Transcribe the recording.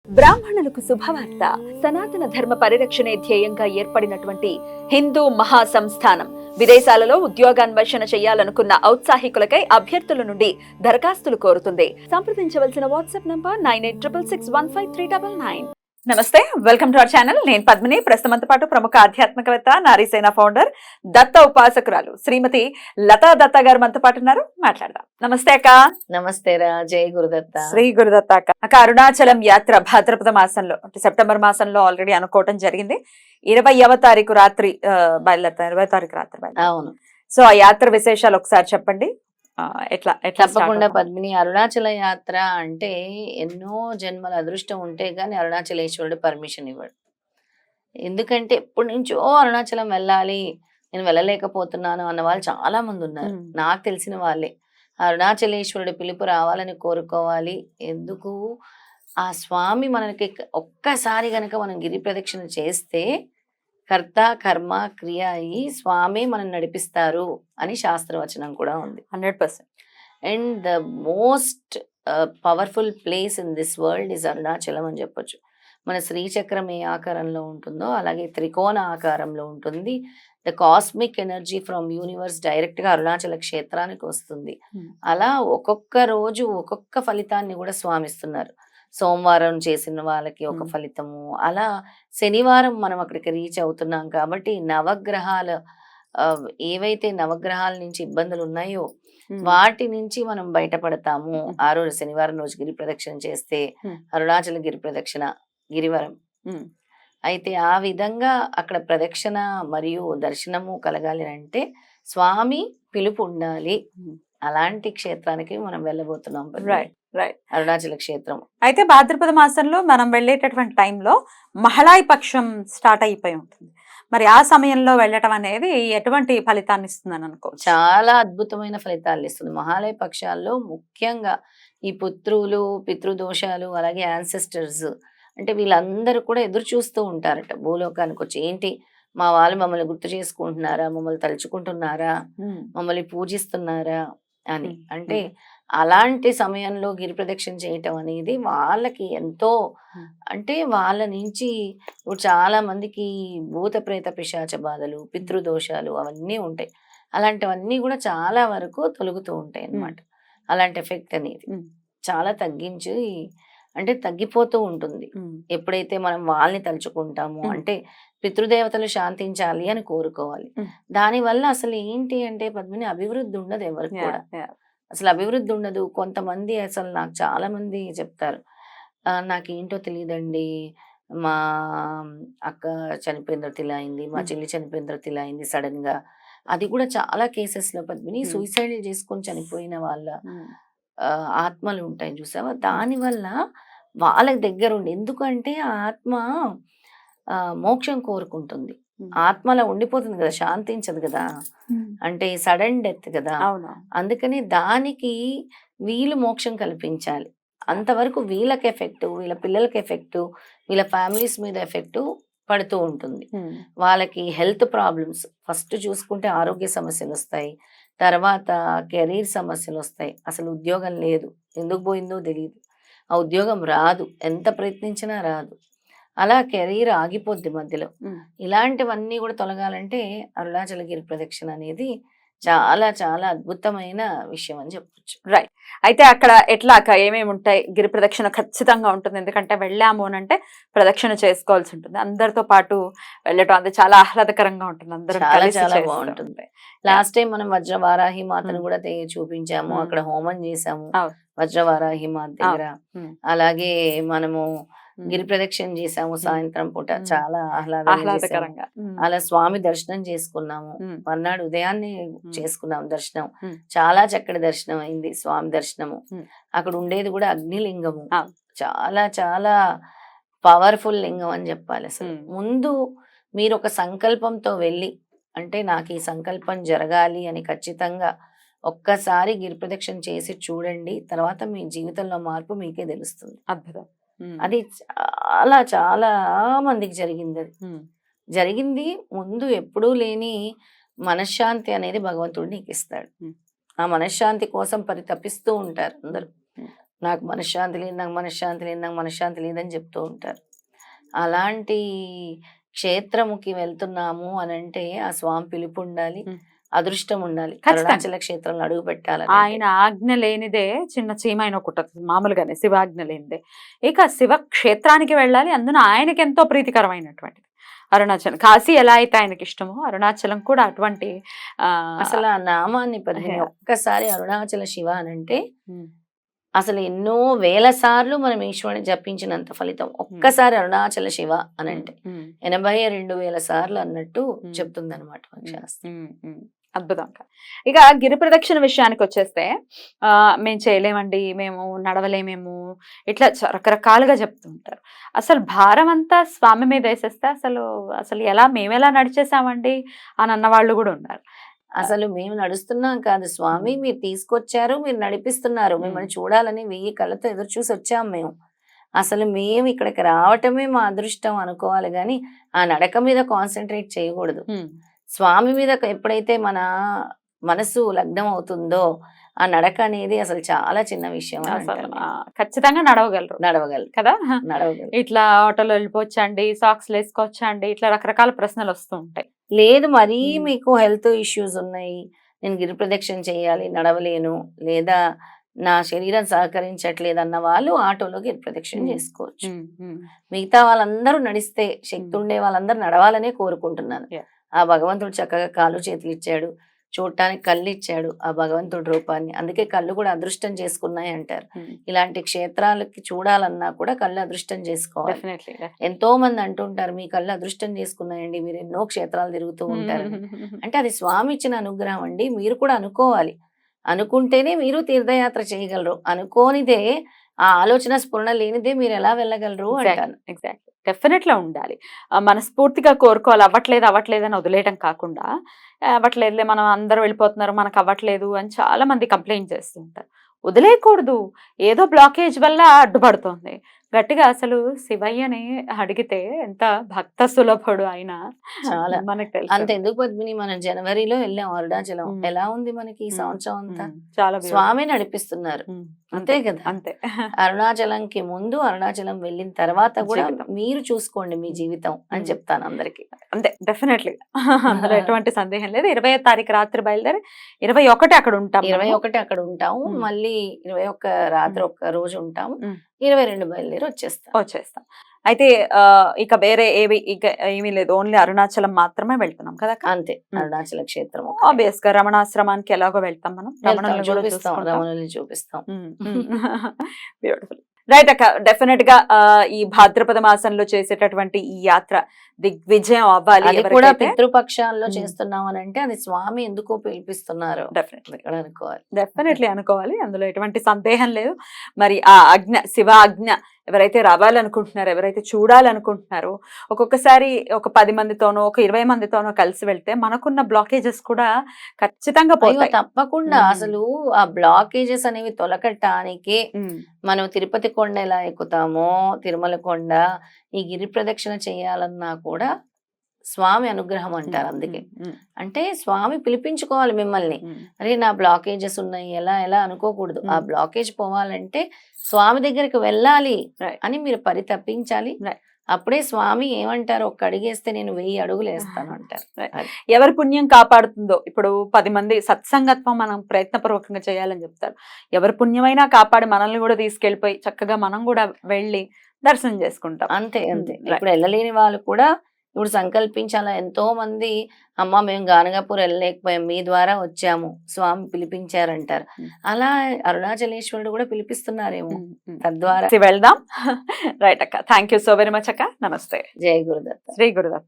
బ్రాహ్మణులకు శుభవార్త. సనాతన ధర్మ పరిరక్షణే ధ్యేయంగా ఏర్పడినటువంటి హిందూ మహాసంస్థానం విదేశాలలో ఉద్యోగాన్వేషణ చేయాలనుకున్న ఔత్సాహికులకై అభ్యర్థుల నుండి దరఖాస్తులు కోరుతుంది. సంప్రదించవలసిన వాట్సాప్ నంబర్ 9866615399. నమస్తే, వెల్కమ్ టు అవర్ ఛానల్. నేను పద్మిని. ప్రస్తుతంతో పాటు ప్రముఖ ఆధ్యాత్మికవేత్త, నారీసేన ఫౌండర్, దత్త ఉపాసకురాలు శ్రీమతి లతా దత్త గారు మనతో పాటు ఉన్నారు. మాట్లాడదాం. నమస్తే అక్క. నమస్తే రా. జై గురుదత్త. శ్రీ గురుదత్త అక్క. అక్క, అరుణాచలం యాత్ర భాద్రపద మాసంలో అంటే సెప్టెంబర్ మాసంలో ఆల్రెడీ అనుకోవటం జరిగింది. 20వ తారీఖు రాత్రి బయలుదేరుతాం. 20వ తారీఖు రాత్రి బయలుదేరుతాం. అవును. సో ఆ యాత్ర విశేషాలు ఒకసారి చెప్పండి. ఎట్లా తప్పకుండా పద్మిని. అరుణాచల యాత్ర అంటే ఎన్నో జన్మల అదృష్టం ఉంటే గాని అరుణాచలేశ్వరుడు పర్మిషన్ ఇవ్వడు. ఎందుకంటే ఎప్పటి నుంచో అరుణాచలం వెళ్ళాలి, నేను వెళ్ళలేకపోతున్నాను అన్న వాళ్ళు చాలా మంది ఉన్నారు. నాకు తెలిసిన వాళ్ళే అరుణాచలేశ్వరుడు పిలుపు రావాలని కోరుకోవాలి. ఎందుకు? ఆ స్వామి మనకి ఒక్కసారి గనక మనం గిరి ప్రదక్షిణ చేస్తే కర్త కర్మ క్రియ అయి స్వామి మనం నడిపిస్తారు అని శాస్త్రవచనం కూడా ఉంది. 100%. And the most powerful place in this world is Arunachalam అని చెప్పొచ్చు. మన శ్రీచక్రం ఏ ఆకారంలో ఉంటుందో అలాగే త్రికోణ ఆకారంలో ఉంటుంది. The cosmic energy from universe direct గా అరుణాచల క్షేత్రానికి వస్తుంది. అలా ఒక్కొక్క రోజు ఒక్కొక్క ఫలితాన్ని కూడా స్వామిస్తున్నారు. సోమవారం చేసిన వాళ్ళకి ఒక ఫలితము, అలా శనివారం మనం అక్కడికి రీచ్ అవుతున్నాం. కాబట్టి నవగ్రహాల ఏవైతే నవగ్రహాల నుంచి ఇబ్బందులు ఉన్నాయో వాటి నుంచి మనం బయటపడతాము. ఆ రోజు శనివారం రోజు గిరి ప్రదక్షిణ చేస్తే అరుణాచల గిరి ప్రదక్షిణ గిరివరం. అయితే ఆ విధంగా అక్కడ ప్రదక్షిణ మరియు దర్శనము కలగాలి అంటే స్వామి పిలుపు ఉండాలి. అలాంటి క్షేత్రానికి మనం వెళ్ళబోతున్నాం. అరుణాచల క్షేత్రం. అయితే భాద్రపద మాసంలో మనం వెళ్ళేటటువంటి టైంలో మహళాయి పక్షం స్టార్ట్ అయిపోయి ఉంటుంది. మరి ఆ సమయంలో వెళ్ళటం అనేది ఎటువంటి ఫలితాన్ని ఇస్తుందని అనుకో? చాలా అద్భుతమైన ఫలితాలు ఇస్తుంది. మహాలయ పక్షాల్లో ముఖ్యంగా ఈ పుత్రులు, పితృదోషాలు, అలాగే యాన్సెస్టర్స్ అంటే వీళ్ళందరూ కూడా ఎదురు చూస్తూ ఉంటారట భూలోకానికి వచ్చి. ఏంటి, మా వాళ్ళు మమ్మల్ని గుర్తు చేసుకుంటున్నారా, మమ్మల్ని తలుచుకుంటున్నారా, మమ్మల్ని పూజిస్తున్నారా అని. అంటే అలాంటి సమయంలో గిరి ప్రదక్షిణ చేయటం అనేది వాళ్ళకి ఎంతో, అంటే వాళ్ళ నుంచి ఇప్పుడు చాలా మందికి భూత ప్రేత పిశాచ బాధలు, పితృదోషాలు అవన్నీ ఉంటాయి. అలాంటివన్నీ కూడా చాలా వరకు తొలగుతూ ఉంటాయి అన్నమాట. అలాంటి ఎఫెక్ట్ అనేది చాలా తగ్గించి అంటే తగ్గిపోతూ ఉంటుంది ఎప్పుడైతే మనం వాళ్ళని తలుచుకుంటామో. అంటే పితృదేవతలు శాంతించాలి అని కోరుకోవాలి. దానివల్ల అసలు ఏంటి అంటే పద్మిని, అభివృద్ధి ఉండదు ఎవరికి కూడా. అసలు అభివృద్ధి ఉండదు. కొంతమంది అసలు నాకు చాలా మంది చెప్తారు, నాకేంటో తెలియదండి, మా అక్క చనిపోయిన తర్వాత ఇలా అయింది, మా చెల్లి చనిపోయిన తర్వాత ఇలా అయింది సడన్ గా. అది కూడా చాలా కేసెస్ లో పద్మిని సూసైడ్ చేసుకొని చనిపోయిన వాళ్ళ ఆత్మలు ఉంటాయి చూసావా. దానివల్ల వాళ్ళకి దగ్గర ఉండి, ఎందుకంటే ఆ ఆత్మ మోక్షం కోరుకుంటుంది. ఆత్మలా ఉండిపోతుంది కదా, శాంతించదు కదా. అంటే సడన్ డెత్ కదా. అందుకని దానికి వీళ్ళు మోక్షం కల్పించాలి. అంతవరకు వీళ్ళకి ఎఫెక్ట్, వీళ్ళ పిల్లలకి ఎఫెక్ట్, వీళ్ళ ఫ్యామిలీస్ మీద ఎఫెక్ట్ పడుతూ ఉంటుంది. వాళ్ళకి హెల్త్ ప్రాబ్లమ్స్ ఫస్ట్ చూసుకుంటే ఆరోగ్య సమస్యలు వస్తాయి, తర్వాత కెరీర్ సమస్యలు వస్తాయి. అసలు ఉద్యోగం లేదు, ఎందుకు పోయిందో తెలియదు, ఆ ఉద్యోగం రాదు, ఎంత ప్రయత్నించినా రాదు, అలా కెరీర్ ఆగిపోద్ది మధ్యలో. ఇలాంటివన్నీ కూడా తొలగాలంటే అరుణాచల గిరి ప్రదక్షిణ అనేది చాలా చాలా అద్భుతమైన విషయం అని చెప్పొచ్చు. రైట్. అయితే అక్కడ ఎట్లా అక్క, ఏమేమి ఉంటాయి? గిరి ప్రదక్షిణ ఖచ్చితంగా ఉంటుంది, ఎందుకంటే వెళ్ళాము అని అంటే ప్రదక్షిణ చేసుకోవాల్సి ఉంటుంది. అందరితో పాటు వెళ్ళటం అది చాలా ఆహ్లాదకరంగా ఉంటుంది. అందరూ చాలా బాగుంటుంది. లాస్ట్ టైం మనం వజ్రవారాహి మాతను కూడా చూపించాము, అక్కడ హోమం చేసాము వజ్రవారాహి మాత దగ్గర. అలాగే మనము గిరి ప్రదక్షిణ చేసాము సాయంత్రం పూట, చాలా ఆహ్లాదకరంగా. అలా స్వామి దర్శనం చేసుకున్నాము. మర్నాడు ఉదయాన్నే చేసుకున్నాము దర్శనం. చాలా చక్కటి దర్శనం అయింది, స్వామి దర్శనము. అక్కడ ఉండేది కూడా అగ్నిలింగము, చాలా చాలా పవర్ఫుల్ లింగం అని చెప్పాలి. అసలు ముందు మీరు ఒక సంకల్పంతో వెళ్ళి, అంటే నాకు ఈ సంకల్పం జరగాలి అని ఖచ్చితంగా ఒక్కసారి గిరి ప్రదక్షిణ చేసి చూడండి, తర్వాత మీ జీవితంలో మార్పు మీకే తెలుస్తుంది. అద్భుతం. అది చాలా చాలా మందికి జరిగింది. అది జరిగింది. ముందు ఎప్పుడూ లేని మనశ్శాంతి అనేది భగవంతుడు నీకు ఇస్తాడు. ఆ మనశ్శాంతి కోసం పరితపిస్తూ ఉంటారు అందరూ. నాకు మనశ్శాంతి లేదు, నాకు మనశ్శాంతి లేదు, నాకు మనశ్శాంతి లేదని చెప్తూ ఉంటారు. అలాంటి క్షేత్రముకి వెళ్తున్నాము అనంటే ఆ స్వామి పిలుపు ఉండాలి, ఉమ్. అదృష్టం ఉండాలి. ఖచ్చితంగా. అరుణాచల క్షేత్రంలో అడుగు పెట్టాలని ఆయన ఆజ్ఞ లేనిదే చిన్న చీమైన కుట్టదు మామూలుగానే, శివాజ్ఞ లేనిదే. ఇక శివ క్షేత్రానికి వెళ్ళాలి, అందున ఆయనకి ఎంతో ప్రీతికరమైనటువంటిది అరుణాచలం. కాశీ ఎలా అయితే ఆయనకి ఇష్టమో అరుణాచలం కూడా అటువంటి ఆ అసలు ఆ నామాన్ని పద్మిని Yeah. ఒక్కసారి అరుణాచల శివ అనంటే ఉమ్, అసలు ఎన్నో వేల సార్లు మనం ఈశ్వరుని జపించినంత ఫలితం ఒక్కసారి అరుణాచల శివ అనంటే ఉమ్, 82,000 సార్లు అన్నట్టు చెప్తుంది అనమాట శాస్త్రం. అద్భుతంగా. ఇక గిరి ప్రదక్షిణ విషయానికి వచ్చేస్తే మేము చేయలేమండి, మేము నడవలేమేమో, ఇట్లా రకరకాలుగా చెప్తూ ఉంటారు. అసలు భారం అంతా స్వామి మీద వేసేస్తే అసలు అసలు మేమెలా నడిచేసామండి అని అన్న వాళ్ళు కూడా ఉన్నారు. అసలు మేము నడుస్తున్నాం కాదు స్వామి, మీరు తీసుకొచ్చారు, మీరు నడిపిస్తున్నారు, మిమ్మల్ని చూడాలని 1000 కళ్ళతో ఎదురు చూసి వచ్చాం మేము. అసలు మేము ఇక్కడికి రావటమే మా అదృష్టం అనుకోవాలి గాని ఆ నడక మీద కాన్సన్ట్రేట్ చేయకూడదు. స్వామి మీద ఎప్పుడైతే మన మనసు లగ్నం అవుతుందో ఆ నడక అనేది అసలు చాలా చిన్న విషయం అని అసలు అంటారు. ఖచ్చితంగా నడవగలరు నడవగలరు కదా. నడవగలరు. ఇట్లా ఆటోలో వెళ్ళిపోవచ్చా అండి, సాక్స్ వేసుకోవచ్చా అండి, ఇట్లా రకరకాల ప్రశ్నలు వస్తూ ఉంటాయి. లేదు మరీ మ్మ్. మీకు హెల్త్ ఇష్యూస్ ఉన్నాయి, నేను గిరి ప్రదక్షిణ చేయాలి, నడవలేను, లేదా నా శరీరం సహకరించట్లేదు అన్న వాళ్ళు ఆటోలో గిరి ప్రదక్షిణ మ్మ్. చేసుకోవచ్చు. ఉమ్. మిగతా వాళ్ళందరూ నడిస్తే శక్తి మ్మ్. ఉండే వాళ్ళందరూ నడవాలనే కోరుకుంటున్నాను. Yeah. ఆ భగవంతుడు చక్కగా కాళ్ళు చేతులు ఇచ్చాడు, చూడటానికి కళ్ళు ఇచ్చాడు ఆ భగవంతుడి రూపాన్ని. అందుకే కళ్ళు కూడా అదృష్టం చేసుకున్నాయి అంటారు. ఇలాంటి క్షేత్రాలకి చూడాలన్నా కూడా కళ్ళు అదృష్టం చేసుకోవాలి. డెఫినెట్లీ. ఎంతో మంది అంటుంటారు మీ కళ్ళు అదృష్టం చేసుకున్నాయండి, మీరు ఎన్నో క్షేత్రాలు తిరుగుతూ ఉంటారు. అంటే అది స్వామి ఇచ్చిన అనుగ్రహం అండి, మీరు కూడా అనుకోవాలి. అనుకుంటేనే మీరు తీర్థయాత్ర చేయగలరు. అనుకోనిదే ఆ ఆలోచన స్ఫురణ లేనిదే మీరు ఎలా వెళ్ళగలరు అంటాను. ఎగ్జాక్ట్లీ. డెఫినెట్గా ఉండాలి. మనస్ఫూర్తిగా కోరుకోవాలి. అవ్వట్లేదు అని వదిలేయడం కాకుండా, అవ్వట్లేదులే మనం అందరూ వెళ్ళిపోతున్నారు మనకు అవ్వట్లేదు అని చాలా మంది కంప్లైంట్ చేస్తూ ఉంటారు. వదిలేయకూడదు, ఏదో బ్లాకేజ్ వల్ల అడ్డుపడుతోంది. గట్టిగా అసలు శివయ్యని అడిగితే ఎంత భక్త సులభుడు ఆయన చాలా. మనకు అంత తెలుసు. ఎందుకు పద్మిని, మనం జనవరిలో వెళ్ళాం అరుణాచలం. మ్మ్. ఎలా ఉంది మనకి ఈ మ్మ్. సంవత్సరం అంతా? చాలా beautiful. స్వామి నడిపిస్తున్నారు. ఉమ్, అంతే కదా. అంతే. అరుణాచలంకి ముందు, అరుణాచలం వెళ్ళిన తర్వాత కూడా జీవితం. మీరు చూసుకోండి మీ జీవితం అని మ్మ్. చెప్తాను అందరికి. అంతే డెఫినెట్లీ. అందులో ఎటువంటి సందేహం లేదు. 20వ తారీఖు రాత్రి బయలుదేరి 21 అక్కడ ఉంటాం. 21 అక్కడ ఉంటాము, మ్మ్. మళ్ళీ 21 రాత్రి ఒక్క రోజు ఉంటాము, మ్మ్. 22 బయలుదేరి వచ్చేస్తాం. అయితే ఇక వేరే ఏమీ లేదు, ఓన్లీ అరుణాచలం మాత్రమే వెళ్తున్నాం కదా. అంతే. అరుణాచల క్షేత్రం ఆబ్వియస్ గా రమణాశ్రమానికి ఎలాగో వెళ్తాం మనం, రమణుల్ని కూడా చూపిస్తాం, చూసుకుంటాం. రమణుల్ని చూపిస్తాం. బ్యూటిఫుల్. రైట్ అక్క, డెఫినెట్ గా ఈ భాద్రపద మాసంలో చేసేటటువంటి ఈ యాత్ర దిగ్విజయం అవ్వాలి. అది కూడా ఎవరికైతే పితృపక్షాల్లో మ్మ్. చేస్తున్నాం అని అంటే అది స్వామి ఎందుకో పిలిపిస్తున్నారు డెఫినెట్లీ ఇక్కడ అనుకోవాలి. డెఫినెట్లీ అనుకోవాలి, అందులో ఎటువంటి సందేహం లేదు. మరి ఆ శివ ఆజ్ఞ ఎవరైతే రావాలనుకుంటున్నారో, ఎవరైతే చూడాలనుకుంటున్నారో, ఒక్కొక్కసారి ఒక 10 మందితోనో ఒక 20 మందితోనో కలిసి వెళ్తే మనకున్న బ్లాకేజెస్ కూడా ఖచ్చితంగా అయ్యో పోతాయి. తప్పకుండా. మ్మ్. అసలు ఆ బ్లాకేజెస్ అనేవి తొలగటానికి ఉమ్, మనం తిరుపతి కొండ ఎలా ఎక్కుతామో, తిరుమల కొండ, ఈ గిరి ప్రదక్షిణ చేయాలన్నా కూడా స్వామి అనుగ్రహం అంటారు. అందుకే అంటే స్వామి పిలిపించుకోవాలి మిమ్మల్ని. అరే నా బ్లాకేజెస్ ఉన్నాయి ఎలా ఎలా అనుకోకూడదు. ఆ బ్లాకేజ్ పోవాలంటే స్వామి దగ్గరికి వెళ్ళాలి Right. అని మీరు పరితపించాలి. Right. అప్పుడే స్వామి ఏమంటారు, ఒక్క అడుగేస్తే నేను 1000 అడుగులు వేస్తాను అంటారు. ఎవరి పుణ్యం కాపాడుతుందో. ఇప్పుడు 10 మంది సత్సంగత్వం మనం ప్రయత్నపూర్వకంగా చేయాలని చెప్తారు. ఎవరి పుణ్యమైనా కాపాడి మనల్ని కూడా తీసుకెళ్ళిపోయి చక్కగా మనం కూడా వెళ్ళి దర్శనం చేసుకుంటాం. అంతే అంతే. Right. ఇప్పుడు వెళ్ళలేని వాళ్ళు కూడా ఇప్పుడు సంకల్పించాలా. ఎంతో మంది అమ్మ మేము గానగాపూర్ వెళ్ళలేకపోయాం, మీ ద్వారా వచ్చాము, స్వామి పిలిపించారంటారు. అలా అరుణాచలేశ్వరుడు కూడా పిలిపిస్తున్నారేమో తద్వారా. వెళ్దాం. రైట్ అక్క, thank you so very much అక్క. నమస్తే. జై గురుదత్త. శ్రీ గురుదత్త.